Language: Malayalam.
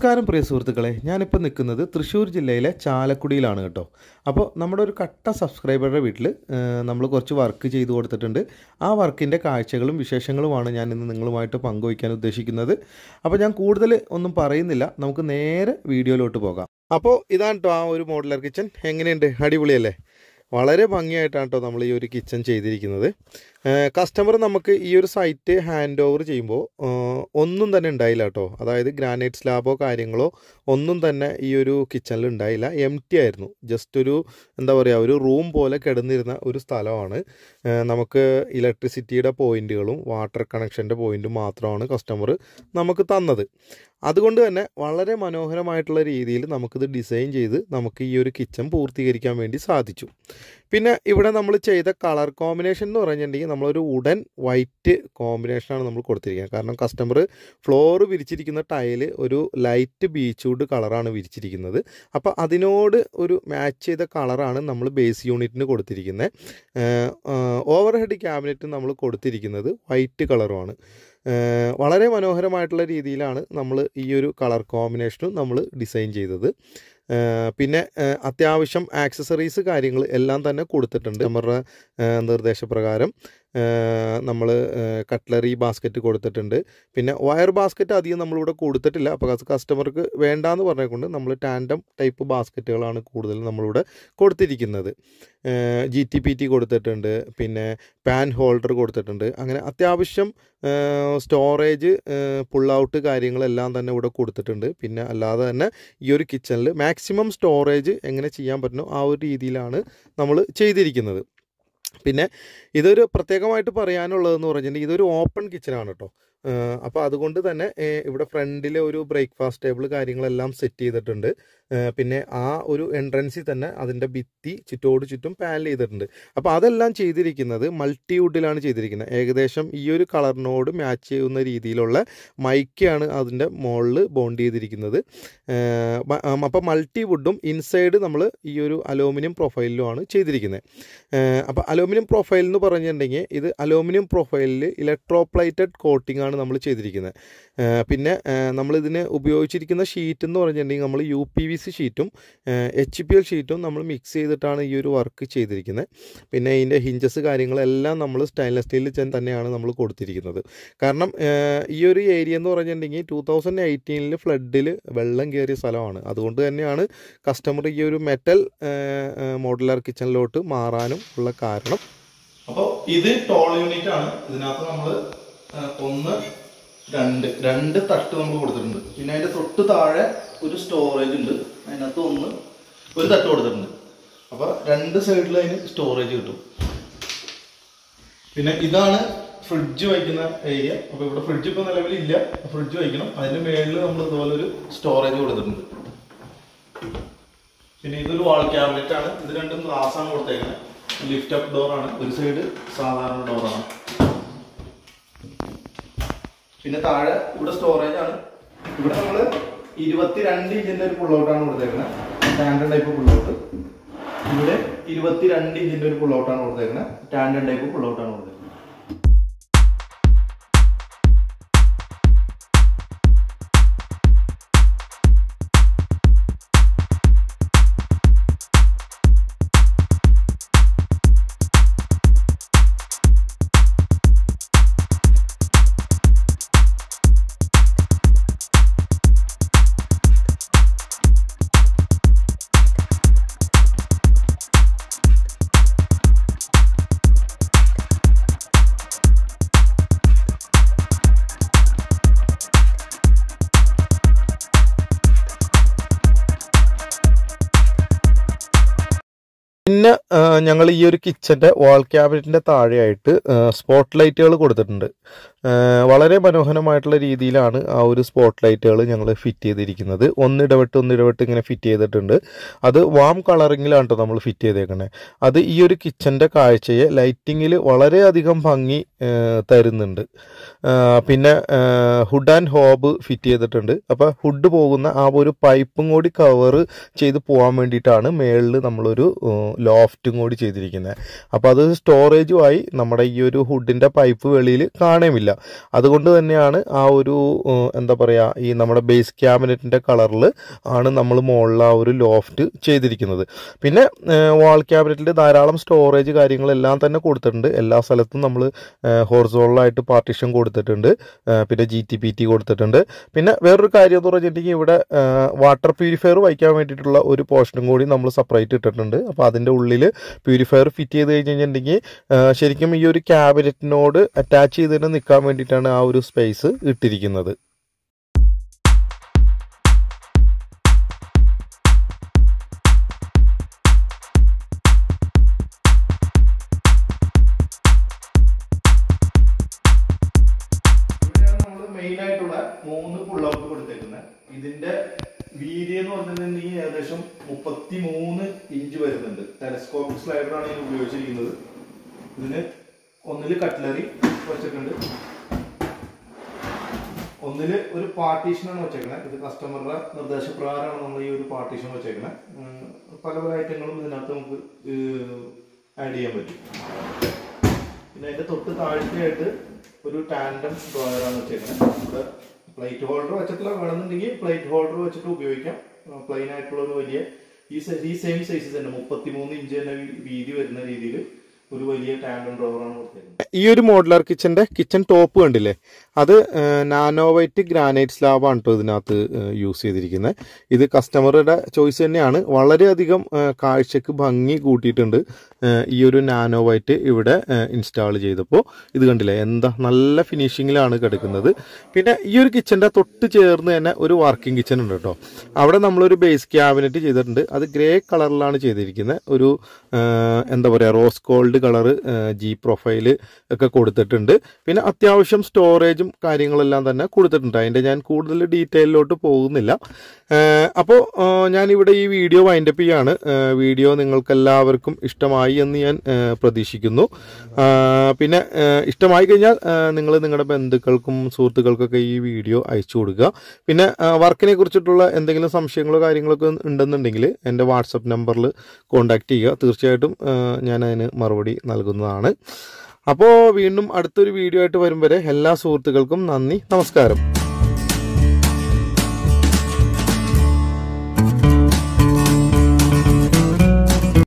നമസ്കാരം പ്രിയ സുഹൃത്തുക്കളെ, ഞാനിപ്പോൾ നിൽക്കുന്നത് തൃശ്ശൂർ ജില്ലയിലെ ചാലക്കുടിയിലാണ് കേട്ടോ. അപ്പോൾ നമ്മുടെ ഒരു കട്ട സബ്സ്ക്രൈബറുടെ വീട്ടിൽ നമ്മൾ കുറച്ച് വർക്ക് ചെയ്തു കൊടുത്തിട്ടുണ്ട്. ആ വർക്കിൻ്റെ കാഴ്ചകളും വിശേഷങ്ങളുമാണ് ഞാൻ ഇന്ന് നിങ്ങളുമായിട്ട് പങ്കുവയ്ക്കാൻ ഉദ്ദേശിക്കുന്നത്. അപ്പോൾ ഞാൻ കൂടുതൽ ഒന്നും പറയുന്നില്ല, നമുക്ക് നേരെ വീഡിയോയിലോട്ട് പോകാം. അപ്പോൾ ഇതാണ് കേട്ടോ ആ ഒരു മോഡുലർ കിച്ചൺ. എങ്ങനെയുണ്ട്? അടിപൊളിയല്ലേ? വളരെ ഭംഗിയായിട്ടാണ് കേട്ടോ നമ്മൾ ഈ ഒരു കിച്ചൺ ചെയ്തിരിക്കുന്നത്. കസ്റ്റമർ നമുക്ക് ഈ ഒരു സൈറ്റ് ഹാൻഡ് ഓവർ ചെയ്യുമ്പോൾ ഒന്നും തന്നെ ഉണ്ടായില്ല കേട്ടോ. അതായത് ഗ്രാനൈറ്റ് സ്ലാബോ കാര്യങ്ങളോ ഒന്നും തന്നെ ഈ ഒരു കിച്ചണിൽ ഉണ്ടായില്ല. എംപ്റ്റി ആയിരുന്നു. ജസ്റ്റ് ഒരു എന്താ പറയുക, ഒരു റൂം പോലെ കിടന്നിരുന്ന ഒരു സ്ഥലമാണ്. നമുക്ക് ഇലക്ട്രിസിറ്റിയുടെ പോയിൻറ്റുകളും വാട്ടർ കണക്ഷൻ്റെ പോയിൻറ്റും മാത്രമാണ് കസ്റ്റമർ നമുക്ക് തന്നത്. അതുകൊണ്ട് തന്നെ വളരെ മനോഹരമായിട്ടുള്ള രീതിയിൽ നമുക്കിത് ഡിസൈൻ ചെയ്ത് നമുക്ക് ഈ ഒരു കിച്ചൺ പൂർത്തീകരിക്കാൻ വേണ്ടി സാധിച്ചു. പിന്നെ ഇവിടെ നമ്മൾ ചെയ്ത കളർ കോമ്പിനേഷൻ എന്ന് പറഞ്ഞിട്ടുണ്ടെങ്കിൽ നമ്മളൊരു വുഡൻ വൈറ്റ് കോമ്പിനേഷനാണ് നമ്മൾ കൊടുത്തിരിക്കുന്നത്. കാരണം കസ്റ്റമർ ഫ്ലോർ വിരിച്ചിരിക്കുന്ന ടൈല് ഒരു ലൈറ്റ് ബീച്ച് വുഡ് കളറാണ് വിരിച്ചിരിക്കുന്നത്. അപ്പോൾ അതിനോട് ഒരു മാച്ച് ചെയ്ത കളറാണ് നമ്മൾ ബേസ് യൂണിറ്റിന് കൊടുത്തിരിക്കുന്നത്. ഓവർ ഹെഡ് ക്യാബിനറ്റ് നമ്മൾ കൊടുത്തിരിക്കുന്നത് വൈറ്റ് കളറുമാണ്. വളരെ മനോഹരമായിട്ടുള്ള രീതിയിലാണ് നമ്മൾ ഈ ഒരു കളർ കോമ്പിനേഷനും നമ്മൾ ഡിസൈൻ ചെയ്തത്. പിന്നെ അത്യാവശ്യം ആക്സസറീസ് കാര്യങ്ങൾ എല്ലാം തന്നെ കൊടുത്തിട്ടുണ്ട്. നമ്മുടെ നിർദ്ദേശപ്രകാരം നമ്മൾ കട്ട്ലറി ബാസ്ക്കറ്റ് കൊടുത്തിട്ടുണ്ട്. പിന്നെ വയർ ബാസ്ക്കറ്റ് അധികം നമ്മളിവിടെ കൊടുത്തിട്ടില്ല. അപ്പോൾ കസ്റ്റമർക്ക് വേണ്ടാന്ന് പറഞ്ഞുകൊണ്ട് നമ്മൾ ടാൻഡം ടൈപ്പ് ബാസ്ക്കറ്റുകളാണ് കൂടുതൽ നമ്മളിവിടെ കൊടുത്തിരിക്കുന്നത്. GTPT കൊടുത്തിട്ടുണ്ട്. പിന്നെ പാൻ ഹോൾഡർ കൊടുത്തിട്ടുണ്ട്. അങ്ങനെ അത്യാവശ്യം സ്റ്റോറേജ് പുൾ ഔട്ട് കാര്യങ്ങളെല്ലാം തന്നെ ഇവിടെ കൊടുത്തിട്ടുണ്ട്. പിന്നെ അല്ലാതെ തന്നെ ഈ ഒരു കിച്ചണിൽ മാക്സിമം സ്റ്റോറേജ് എങ്ങനെ ചെയ്യാൻ പറ്റുന്നോ ആ ഒരു രീതിയിലാണ് നമ്മൾ ചെയ്തിരിക്കുന്നത്. പിന്നെ ഇതൊരു പ്രത്യേകമായിട്ട് പറയാനുള്ളതെന്ന് പറഞ്ഞിട്ടുണ്ടെങ്കിൽ ഇതൊരു ഓപ്പൺ കിച്ചനാണ് കേട്ടോ. അപ്പോൾ അതുകൊണ്ട് തന്നെ ഇവിടെ ഫ്രണ്ടിൽ ഒരു ബ്രേക്ക്ഫാസ്റ്റ് ടേബിൾ കാര്യങ്ങളെല്ലാം സെറ്റ് ചെയ്തിട്ടുണ്ട്. പിന്നെ ആ ഒരു എൻട്രൻസിൽ തന്നെ അതിൻ്റെ ഭിത്തി ചുറ്റോട് ചുറ്റും പാനൽ ചെയ്തിട്ടുണ്ട്. അപ്പോൾ അതെല്ലാം ചെയ്തിരിക്കുന്നത് മൾട്ടി വുഡിലാണ് ചെയ്തിരിക്കുന്നത്. ഏകദേശം ഈ ഒരു കളറിനോട് മാച്ച് ചെയ്യുന്ന രീതിയിലുള്ള മൈക്കാണ് അതിൻ്റെ മുകളിൽ ബോണ്ട് ചെയ്തിരിക്കുന്നത്. അപ്പോൾ മൾട്ടി വുഡും ഇൻസൈഡ് നമ്മൾ ഈ ഒരു അലൂമിനിയം പ്രൊഫൈലിലുമാണ് ചെയ്തിരിക്കുന്നത്. അപ്പോൾ അലൂമിനിയം പ്രൊഫൈൽ എന്ന് പറഞ്ഞിട്ടുണ്ടെങ്കിൽ ഇത് അലൂമിനിയം പ്രൊഫൈലിൽ ഇലക്ട്രോപ്ലൈറ്റഡ് കോട്ടിംഗ് ആണ് നമ്മൾ ചെയ്തിരിക്കുന്നത്. പിന്നെ നമ്മളിതിന് ഉപയോഗിച്ചിരിക്കുന്ന ഷീറ്റ് എന്ന് പറഞ്ഞിട്ടുണ്ടെങ്കിൽ നമ്മൾ UPVC ഷീറ്റും HPL ഷീറ്റും നമ്മൾ മിക്സ് ചെയ്തിട്ടാണ് ഈ ഒരു വർക്ക് ചെയ്തിരിക്കുന്നത്. പിന്നെ ഇതിൻ്റെ ഹിഞ്ചസ് കാര്യങ്ങളെല്ലാം നമ്മൾ സ്റ്റെയിൻലെസ് സ്റ്റീലിൽ തന്നെയാണ് നമ്മൾ കൊടുത്തിരിക്കുന്നത്. കാരണം ഈ ഒരു ഏരിയ എന്ന് പറഞ്ഞിട്ടുണ്ടെങ്കിൽ 2018 ഫ്ലഡിൽ വെള്ളം കയറിയ സ്ഥലമാണ്. അതുകൊണ്ട് തന്നെയാണ് കസ്റ്റമർ ഈ ഒരു മെറ്റൽ മോഡുലാർ കിച്ചണിലോട്ട് മാറാനും ഉള്ള കാരണം. അപ്പോൾ ഇത് ടോൾ യൂണിറ്റ് ആണ്. ഇതിനകത്ത് നമ്മൾ 1, 2 തട്ട് നമ്മൾ കൊടുത്തിട്ടുണ്ട്. പിന്നെ അതിൻ്റെ തൊട്ട് താഴെ ഒരു സ്റ്റോറേജ് ഉണ്ട്. അതിനകത്ത് ഒരു തട്ട് കൊടുത്തിട്ടുണ്ട്. അപ്പോൾ 2 സൈഡിൽ അതിന് സ്റ്റോറേജ് കിട്ടും. പിന്നെ ഇതാണ് ഫ്രിഡ്ജ് വയ്ക്കുന്ന ഏരിയ. അപ്പോൾ ഇവിടെ ഫ്രിഡ്ജ് ഇപ്പോൾ നിലവിലില്ല, ഫ്രിഡ്ജ് വയ്ക്കണം. അതിൻ്റെ മേളിൽ നമ്മൾ ഇതുപോലെ ഒരു സ്റ്റോറേജ് കൊടുത്തിട്ടുണ്ട്. പിന്നെ ഇതൊരു വാൾ ക്യാബിനറ്റ് ആണ്. ഇത് രണ്ടും ഗ്ലാസ്സാണ് കൊടുത്തേക്കുന്നത്. ലിഫ്റ്റ് അപ്പ് ഡോറാണ്. ഒരു സൈഡ് സാധാരണ ഡോറാണ്. പിന്നെ താഴെ ഇവിടെ സ്റ്റോറേജ് ആണ്. ഇവിടെ നമ്മൾ 22 ഇഞ്ചിൻ്റെ ഒരു പുള്ളൗട്ടാണ് കൊടുത്തേക്കുന്നത്. Standard type pullout. ഇവിടെ 22 ഇഞ്ചിൻ്റെ ഒരു പുള്ളൗട്ടാണ് കൊടുത്തേക്കുന്നത്. സ്റ്റാൻഡേർഡ് ടൈപ്പ് പുള്ളൗട്ടാണ് കൊടുത്തേക്കുന്നത്. പിന്നെ ഞങ്ങൾ ഈ ഒരു കിച്ചൻ്റെ വാൾ ക്യാബിനറ്റിൻ്റെ താഴെയായിട്ട് സ്പോട്ട് ലൈറ്റുകൾ കൊടുത്തിട്ടുണ്ട്. വളരെ മനോഹരമായിട്ടുള്ള രീതിയിലാണ് ആ ഒരു സ്പോട്ട് ലൈറ്റുകൾ ഞങ്ങൾ ഫിറ്റ് ചെയ്തിരിക്കുന്നത്. ഒന്നിടവിട്ട് ഇങ്ങനെ ഫിറ്റ് ചെയ്തിട്ടുണ്ട്. അത് വാം കളറിങ്ങിലാണ് കേട്ടോ നമ്മൾ ഫിറ്റ് ചെയ്തേക്കുന്നത്. അത് ഈ ഒരു കിച്ചൻ്റെ കാഴ്ചയെ ലൈറ്റിങ്ങിൽ വളരെയധികം ഭംഗി തരുന്നുണ്ട്. പിന്നെ ഹുഡ് ആൻഡ് ഹോബ് ഫിറ്റ് ചെയ്തിട്ടുണ്ട്. അപ്പോൾ ഹുഡ് പോകുന്ന ആ ഒരു പൈപ്പും കൂടി കവർ ചെയ്ത് പോകാൻ വേണ്ടിയിട്ടാണ് മേളിൽ നമ്മളൊരു ലോഫ്റ്റും കൂടി ചെയ്തിരിക്കുന്നത്. അപ്പോൾ അത് സ്റ്റോറേജുമായി നമ്മുടെ ഈ ഒരു ഹുഡിൻ്റെ പൈപ്പ് വെളിയിൽ കാണുമില്ല. ചെയ്തിട്ടില്ല. അതുകൊണ്ട് തന്നെയാണ് ആ ഒരു എന്താ പറയുക, ഈ നമ്മുടെ ബേസ് ക്യാബിനറ്റിൻ്റെ കളറിൽ ആണ് നമ്മൾ മുകളിൽ ആ ഒരു ലോഫ്റ്റ് ചെയ്തിരിക്കുന്നത്. പിന്നെ വാൾ ക്യാബിനറ്റിൽ ധാരാളം സ്റ്റോറേജ് കാര്യങ്ങളെല്ലാം തന്നെ കൊടുത്തിട്ടുണ്ട്. എല്ലാ സ്ഥലത്തും നമ്മൾ ഹോറിസോണ്ടലായിട്ട് പാർട്ടീഷൻ കൊടുത്തിട്ടുണ്ട്. പിന്നെ GTPT കൊടുത്തിട്ടുണ്ട്. പിന്നെ വേറൊരു കാര്യം എന്ന് പറഞ്ഞിട്ടുണ്ടെങ്കിൽ ഇവിടെ വാട്ടർ പ്യൂരിഫയർ വയ്ക്കാൻ വേണ്ടിയിട്ടുള്ള ഒരു പോർഷനും കൂടി നമ്മൾ സെപ്പറേറ്റ് ഇട്ടിട്ടുണ്ട്. അപ്പോൾ അതിൻ്റെ ഉള്ളിൽ പ്യൂരിഫയർ ഫിറ്റ് ചെയ്ത് കഴിഞ്ഞിട്ടുണ്ടെങ്കിൽ ശരിക്കും ഈ ഒരു ക്യാബിനറ്റിനോട് അറ്റാച്ച് ചെയ്തിട്ട് നിൽക്കാൻ വേണ്ടിയിട്ടാണ് ആ ഒരു സ്പേസ് ഇട്ടിരിക്കുന്നത്. മെയിനായിട്ടുള്ള 3 പുള്ളൗട്ട് കൊടുത്തേക്കുന്നത്. ഇതിന്റെ വീതി എന്ന് പറഞ്ഞിട്ടുണ്ടെങ്കിൽ ഏകദേശം 33 ഇഞ്ച് വരുന്നുണ്ട്. ടെലസ്കോപ്പിക് സ്ലൈഡറാണ് ഇതിന് ഉപയോഗിച്ചിരിക്കുന്നത്. ഇതിന് ഒന്നില് കട്ട്ലറി വെച്ചിട്ടുണ്ട്, ഒന്നില് ഒരു പാർട്ടീഷനാണ് വെച്ചേക്കണത്. ഇത് കസ്റ്റമറുടെ നിർദ്ദേശപ്രകാരമാണ് നമ്മൾ ഈ ഒരു പാർട്ടീഷൻ വെച്ചേക്കണത്. പല പല ഐറ്റങ്ങളും ഇതിനകത്ത് നമുക്ക് ആഡ് ചെയ്യാൻ പറ്റും. പിന്നെ അതിന്റെ തൊട്ട് താഴെയായിട്ട് ഒരു ടാൻഡം ഡ്രോയറാണ് വെച്ചേക്കുന്നത്. ഇവിടെ പ്ലേറ്റ് ഹോൾഡർ വെച്ചിട്ടുള്ള വേണമെന്നുണ്ടെങ്കിൽ പ്ലേറ്റ് ഹോൾഡർ വെച്ചിട്ട് ഉപയോഗിക്കാം. പ്ലെയിൻ ആയിട്ടുള്ള ഒരു വലിയ ഈ സെയിം സൈസ് തന്നെ 33 ഇഞ്ച് തന്നെ വീതി വരുന്ന രീതിയിൽ ഒരു വലിയ ടാൻഡം ഡ്രോവറാണ് കൊടുത്തേക്കുന്നത്. ഈ ഒരു മോഡുലാർ കിച്ചൺ ടോപ്പ് കണ്ടില്ലേ, അത് നാനോ വൈറ്റ് ഗ്രാനൈറ്റ് സ്ലാബാണ് കേട്ടോ ഇതിനകത്ത് യൂസ് ചെയ്തിരിക്കുന്നത്. ഇത് കസ്റ്റമറുടെ ചോയ്സ് തന്നെയാണ്. വളരെയധികം കാഴ്ചക്ക് ഭംഗി കൂട്ടിയിട്ടുണ്ട് ഈ ഒരു നാനോ വൈറ്റ് ഇവിടെ ഇൻസ്റ്റാൾ ചെയ്തപ്പോൾ. ഇത് കണ്ടില്ലേ, എന്താ നല്ല ഫിനിഷിങ്ങിലാണ് കിടക്കുന്നത്. പിന്നെ ഈ ഒരു കിച്ചൻ്റെ തൊട്ട് ചേർന്ന് തന്നെ ഒരു വർക്കിംഗ് കിച്ചൺ ഉണ്ട് കേട്ടോ. അവിടെ നമ്മളൊരു ബേസ് ക്യാബിനറ്റ് ചെയ്തിട്ടുണ്ട്. അത് ഗ്രേ കളറിലാണ് ചെയ്തിരിക്കുന്നത്. ഒരു എന്താ പറയുക, rose gold colour G profile ഒക്കെ കൊടുത്തിട്ടുണ്ട്. പിന്നെ അത്യാവശ്യം സ്റ്റോറേജും കാര്യങ്ങളെല്ലാം തന്നെ കൊടുത്തിട്ടുണ്ട്. അതിൻ്റെ ഞാൻ കൂടുതൽ ഡീറ്റെയിലോട്ട് പോകുന്നില്ല. അപ്പോൾ ഞാനിവിടെ ഈ വീഡിയോ വൈൻഡപ്പ് ചെയ്യാണ്. വീഡിയോ നിങ്ങൾക്കെല്ലാവർക്കും ഇഷ്ടമായി എന്ന് ഞാൻ പ്രതീക്ഷിക്കുന്നു. പിന്നെ ഇഷ്ടമായി കഴിഞ്ഞാൽ നിങ്ങൾ നിങ്ങളുടെ ബന്ധുക്കൾക്കും സുഹൃത്തുക്കൾക്കൊക്കെ ഈ വീഡിയോ അയച്ചു കൊടുക്കുക. പിന്നെ വർക്കിനെ കുറിച്ചിട്ടുള്ള എന്തെങ്കിലും സംശയങ്ങളോ കാര്യങ്ങളൊക്കെ ഉണ്ടെന്നുണ്ടെങ്കിൽ എൻ്റെ വാട്സപ്പ് നമ്പറിൽ കോൺടാക്റ്റ് ചെയ്യുക. തീർച്ചയായിട്ടും ഞാനതിന് മറുപടി നൽകുന്നതാണ്. അപ്പോൾ വീണ്ടും അടുത്തൊരു വീഡിയോ ആയിട്ട് വരും വരെ എല്ലാ സുഹൃത്തുക്കൾക്കും നന്ദി, നമസ്കാരം.